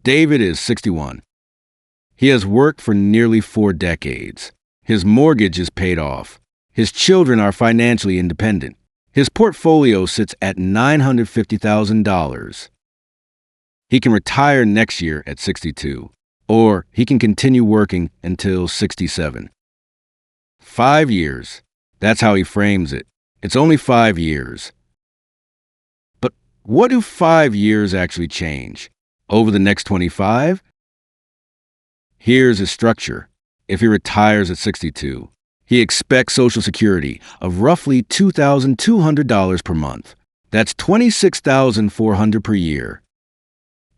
David is 61. He has worked for nearly 4 decades. His mortgage is paid off. His children are financially independent. His portfolio sits at $950,000. He can retire next year at 62, or he can continue working until 67. 5 years. That's how he frames it. It's only 5 years. But what do 5 years actually change? Over the next 25? Here's his structure. If he retires at 62, he expects Social Security of roughly $2,200 per month. That's $26,400 per year.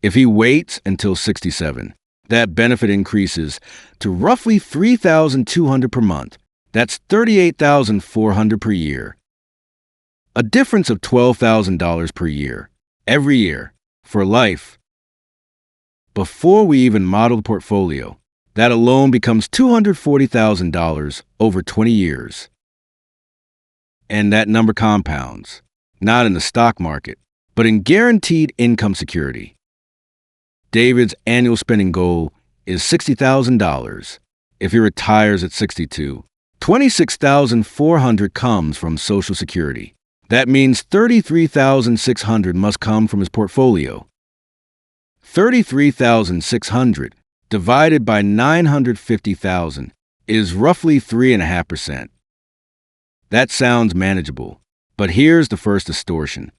If he waits until 67, that benefit increases to roughly $3,200 per month. That's $38,400 per year. A difference of $12,000 per year, every year, for life. Before we even model the portfolio, that alone becomes $240,000 over 20 years. And that number compounds, not in the stock market, but in guaranteed income security. David's annual spending goal is $60,000. If he retires at 62, $26,400 comes from Social Security. That means $33,600 must come from his portfolio. $33,600 divided by $950,000 is roughly 3.5%. That sounds manageable, but here's the first distortion.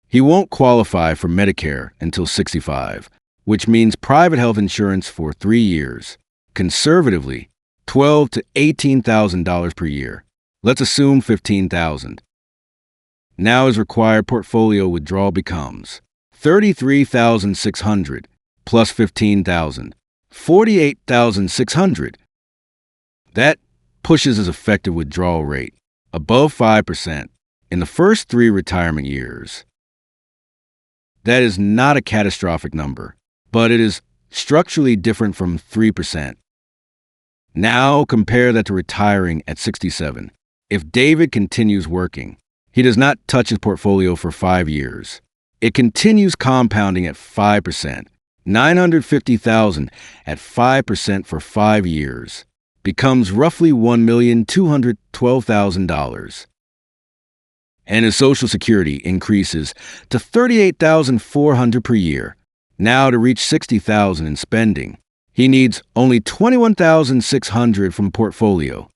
He won't qualify for Medicare until 65, which means private health insurance for 3 years. Conservatively, $12,000 to $18,000 per year. Let's assume $15,000. Now his required portfolio withdrawal becomes $33,600 plus $15,000, $48,600. That pushes his effective withdrawal rate above 5% in the first 3 retirement years. That is not a catastrophic number, but it is structurally different from 3%. Now compare that to retiring at 67. If David continues working, he does not touch his portfolio for 5 years. It continues compounding at 5%. $950,000 at 5% for 5 years becomes roughly $1,212,000. And his Social Security increases to $38,400 per year. Now to reach $60,000 in spending, he needs only $21,600 from portfolio.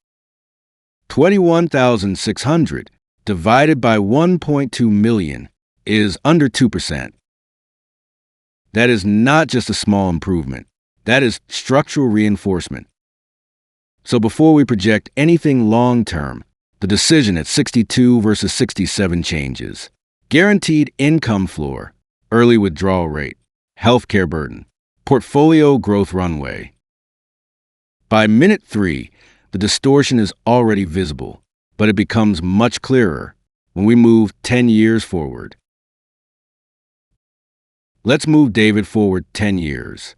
$21,600 divided by 1.2 million is under 2%. That is not just a small improvement. That is structural reinforcement. So before we project anything long-term, the decision at 62 versus 67 changes. Guaranteed income floor, early withdrawal rate, healthcare burden, portfolio growth runway. By minute 3, the distortion is already visible, but it becomes much clearer when we move 10 years forward. Let's move David forward 10 years.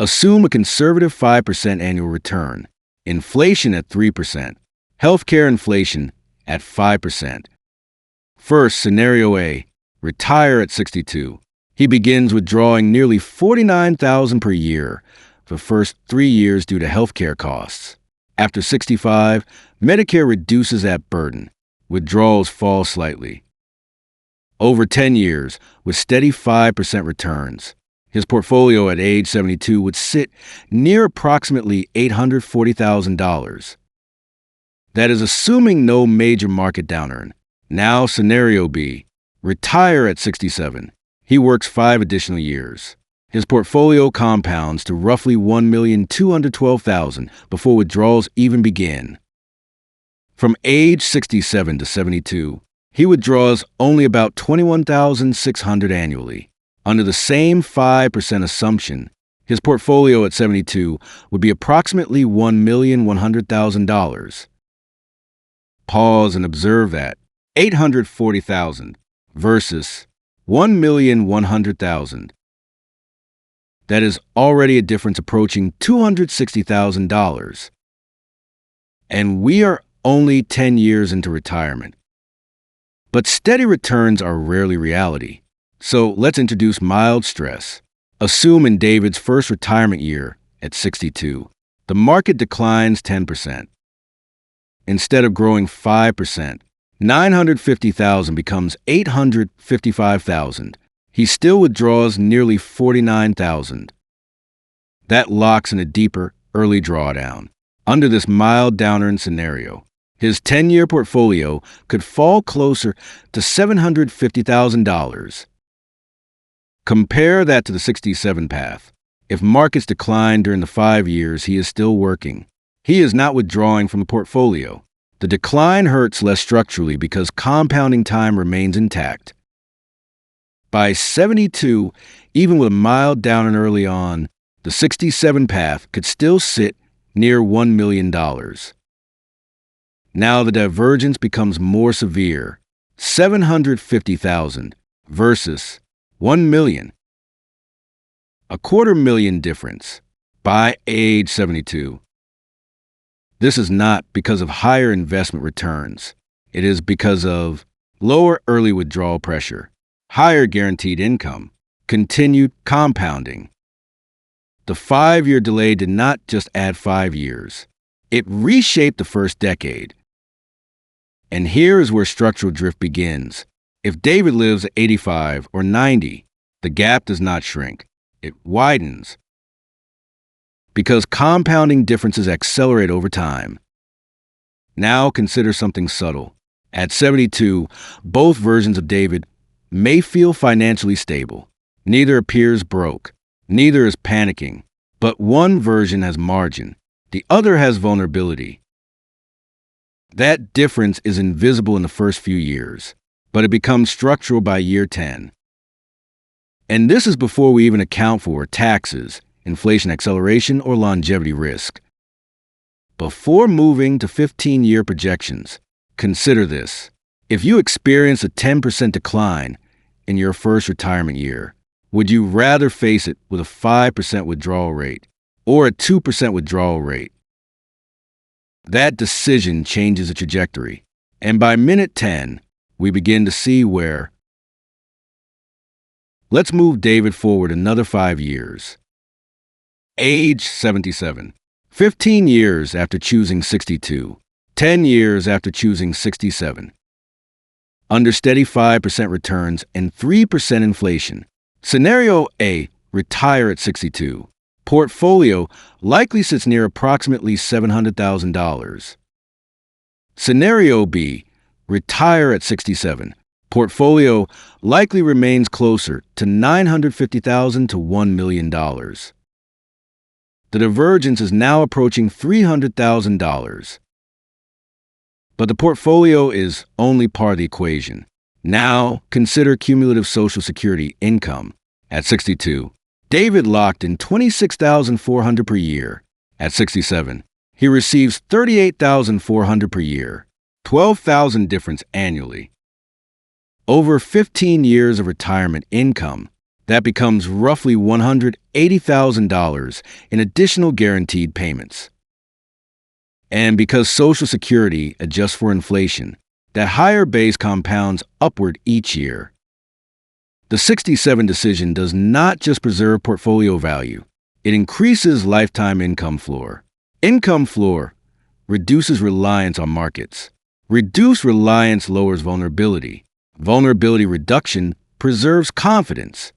Assume a conservative 5% annual return, inflation at 3%, healthcare inflation at 5%. First, scenario A, retire at 62. He begins withdrawing nearly $49,000 per year for the first 3 years due to healthcare costs. After 65, Medicare reduces that burden. Withdrawals fall slightly. Over 10 years, with steady 5% returns, his portfolio at age 72 would sit near approximately $840,000. That is assuming no major market downturn. Now, scenario B, retire at 67. He works 5 additional years. His portfolio compounds to roughly $1,212,000 before withdrawals even begin. From age 67 to 72, he withdraws only about $21,600 annually. Under the same 5% assumption, his portfolio at 72 would be approximately $1,100,000. Pause and observe that $840,000 versus $1,100,000. That is already a difference approaching $260,000. And we are only 10 years into retirement. But steady returns are rarely reality. So let's introduce mild stress. Assume in David's first retirement year at 62, the market declines 10%. Instead of growing 5%, 950,000 becomes 855,000. He still withdraws nearly 49,000. That locks in a deeper, early drawdown. Under this mild downturn scenario, his 10-year portfolio could fall closer to $750,000. Compare that to the 67 path. If markets decline during the 5 years he is still working, he is not withdrawing from the portfolio. The decline hurts less structurally because compounding time remains intact. By 72, even with a mild downturn early on, the 67 path could still sit near $1 million. Now the divergence becomes more severe, 750,000 versus 1 million. A $250,000 difference by age 72. This is not because of higher investment returns. It is because of lower early withdrawal pressure, higher guaranteed income, continued compounding. The 5-year delay did not just add 5 years. It reshaped the first decade. And here is where structural drift begins. If David lives at 85 or 90, the gap does not shrink. It widens. Because compounding differences accelerate over time. Now consider something subtle. At 72, both versions of David may feel financially stable. Neither appears broke. Neither is panicking. But one version has margin. The other has vulnerability. That difference is invisible in the first few years, but it becomes structural by year 10. And this is before we even account for taxes, inflation acceleration, or longevity risk. Before moving to 15-year projections, consider this. If you experience a 10% decline in your first retirement year, would you rather face it with a 5% withdrawal rate or a 2% withdrawal rate? That decision changes the trajectory. And by minute 10, we begin to see where. Let's move David forward another 5 years. Age 77. 15 years after choosing 62. 10 years after choosing 67. Under steady 5% returns and 3% inflation. Scenario A, retire at 62. Portfolio likely sits near approximately $700,000. Scenario B, retire at 67. Portfolio likely remains closer to $950,000 to $1 million. The divergence is now approaching $300,000. But the portfolio is only part of the equation. Now, consider cumulative Social Security income. At 62, David locked in $26,400 per year. At 67, he receives $38,400 per year, $12,000 difference annually. Over 15 years of retirement income, that becomes roughly $180,000 in additional guaranteed payments. And because Social Security adjusts for inflation, that higher base compounds upward each year. The 67 decision does not just preserve portfolio value, it increases lifetime income floor. Income floor reduces reliance on markets. Reduced reliance lowers vulnerability. Vulnerability reduction preserves confidence.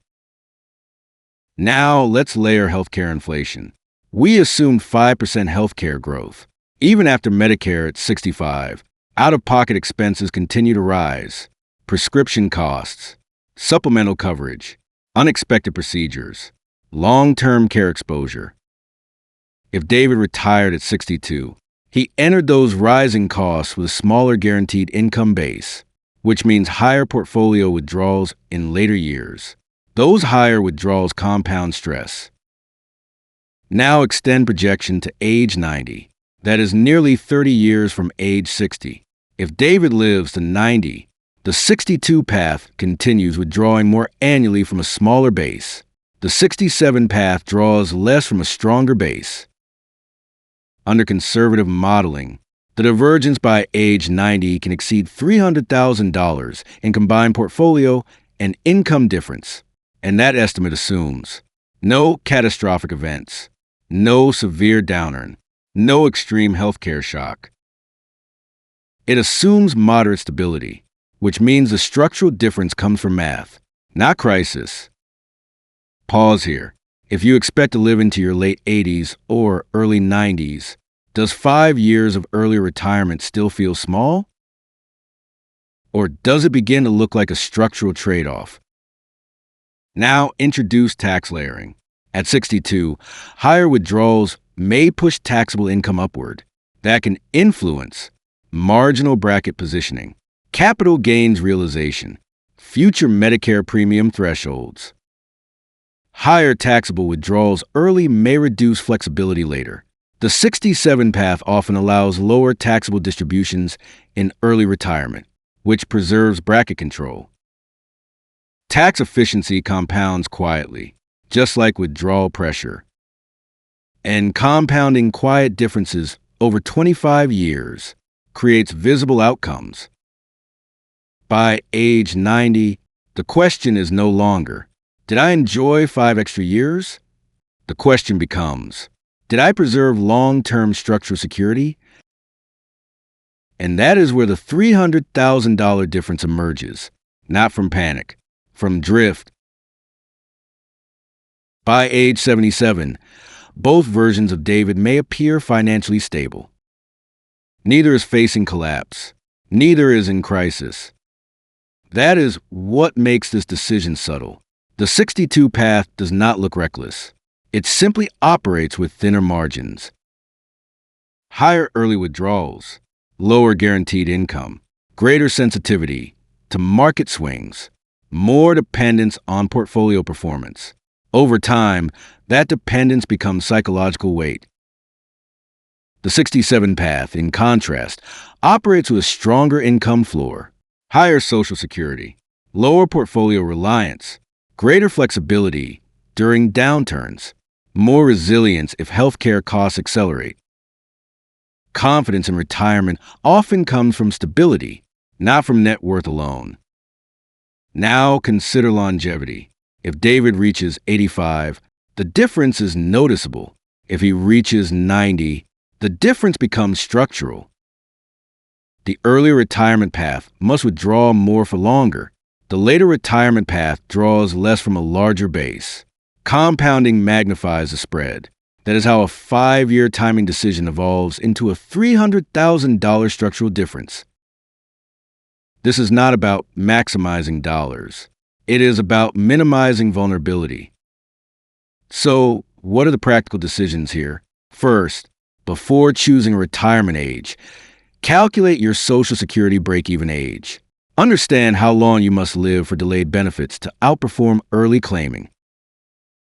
Now let's layer healthcare inflation. We assumed 5% healthcare growth. Even after Medicare at 65, out-of-pocket expenses continue to rise. Prescription costs, supplemental coverage, unexpected procedures, long-term care exposure. If David retired at 62, he entered those rising costs with a smaller guaranteed income base, which means higher portfolio withdrawals in later years. Those higher withdrawals compound stress. Now extend projection to age 90. That is nearly 30 years from age 60. If David lives to 90, the 62 path continues withdrawing more annually from a smaller base. The 67 path draws less from a stronger base. Under conservative modeling, the divergence by age 90 can exceed $300,000 in combined portfolio and income difference. And that estimate assumes No catastrophic events. No severe downturn. No extreme healthcare shock. It assumes moderate stability, which means the structural difference comes from math, not crisis. Pause here. If you expect to live into your late 80s or early 90s, does 5 years of early retirement still feel small? Or does it begin to look like a structural trade-off? Now introduce tax layering. At 62, higher withdrawals may push taxable income upward. That can influence marginal bracket positioning, capital gains realization, future Medicare premium thresholds. Higher taxable withdrawals early may reduce flexibility later. The 67 path often allows lower taxable distributions in early retirement, which preserves bracket control. Tax efficiency compounds quietly, just like withdrawal pressure. And compounding quiet differences over 25 years creates visible outcomes. By age 90, the question is no longer, did I enjoy 5 extra years? The question becomes, did I preserve long-term structural security? And that is where the $300,000 difference emerges, not from panic, from drift. By age 77, both versions of David may appear financially stable. Neither is facing collapse. Neither is in crisis. That is what makes this decision subtle. The 62 path does not look reckless. It simply operates with thinner margins. Higher early withdrawals, lower guaranteed income, greater sensitivity to market swings, more dependence on portfolio performance. Over time, that dependence becomes psychological weight. The 67 path, in contrast, operates with a stronger income floor, higher Social Security, lower portfolio reliance, greater flexibility during downturns, more resilience if healthcare costs accelerate. Confidence in retirement often comes from stability, not from net worth alone. Now consider longevity. If David reaches 85, the difference is noticeable. If he reaches 90, the difference becomes structural. The early retirement path must withdraw more for longer. The later retirement path draws less from a larger base. Compounding magnifies the spread. That is how a 5-year timing decision evolves into a $300,000 structural difference. This is not about maximizing dollars. It is about minimizing vulnerability. So, what are the practical decisions here? First, before choosing a retirement age, calculate your Social Security break-even age. Understand how long you must live for delayed benefits to outperform early claiming.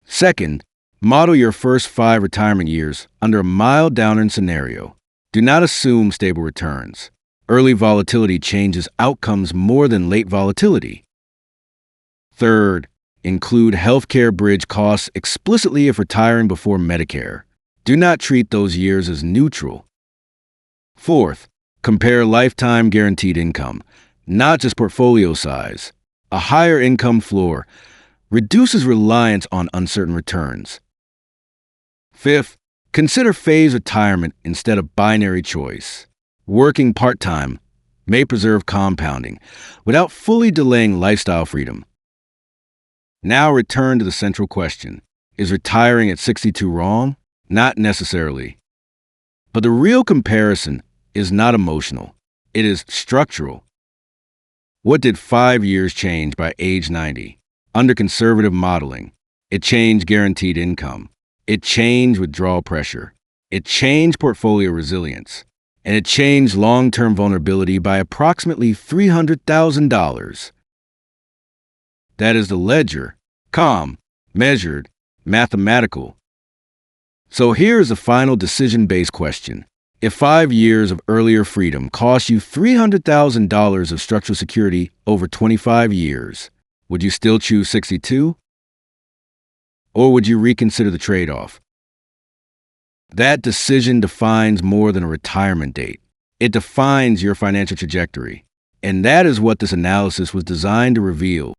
Second, model your first 5 retirement years under a mild downturn scenario. Do not assume stable returns. Early volatility changes outcomes more than late volatility. Third, include healthcare bridge costs explicitly if retiring before Medicare. Do not treat those years as neutral. Fourth, compare lifetime guaranteed income, not just portfolio size. A higher income floor reduces reliance on uncertain returns. Fifth, consider phased retirement instead of binary choice. Working part-time may preserve compounding without fully delaying lifestyle freedom. Now return to the central question. Is retiring at 62 wrong? Not necessarily. But the real comparison is not emotional. It is structural. What did 5 years change by age 90? Under conservative modeling, it changed guaranteed income. It changed withdrawal pressure. It changed portfolio resilience. And it changed long-term vulnerability by approximately $300,000. That is the ledger, calm, measured, mathematical. So here is a final decision-based question. If 5 years of earlier freedom cost you $300,000 of structural security over 25 years, would you still choose 62? Or would you reconsider the trade-off? That decision defines more than a retirement date. It defines your financial trajectory. And that is what this analysis was designed to reveal.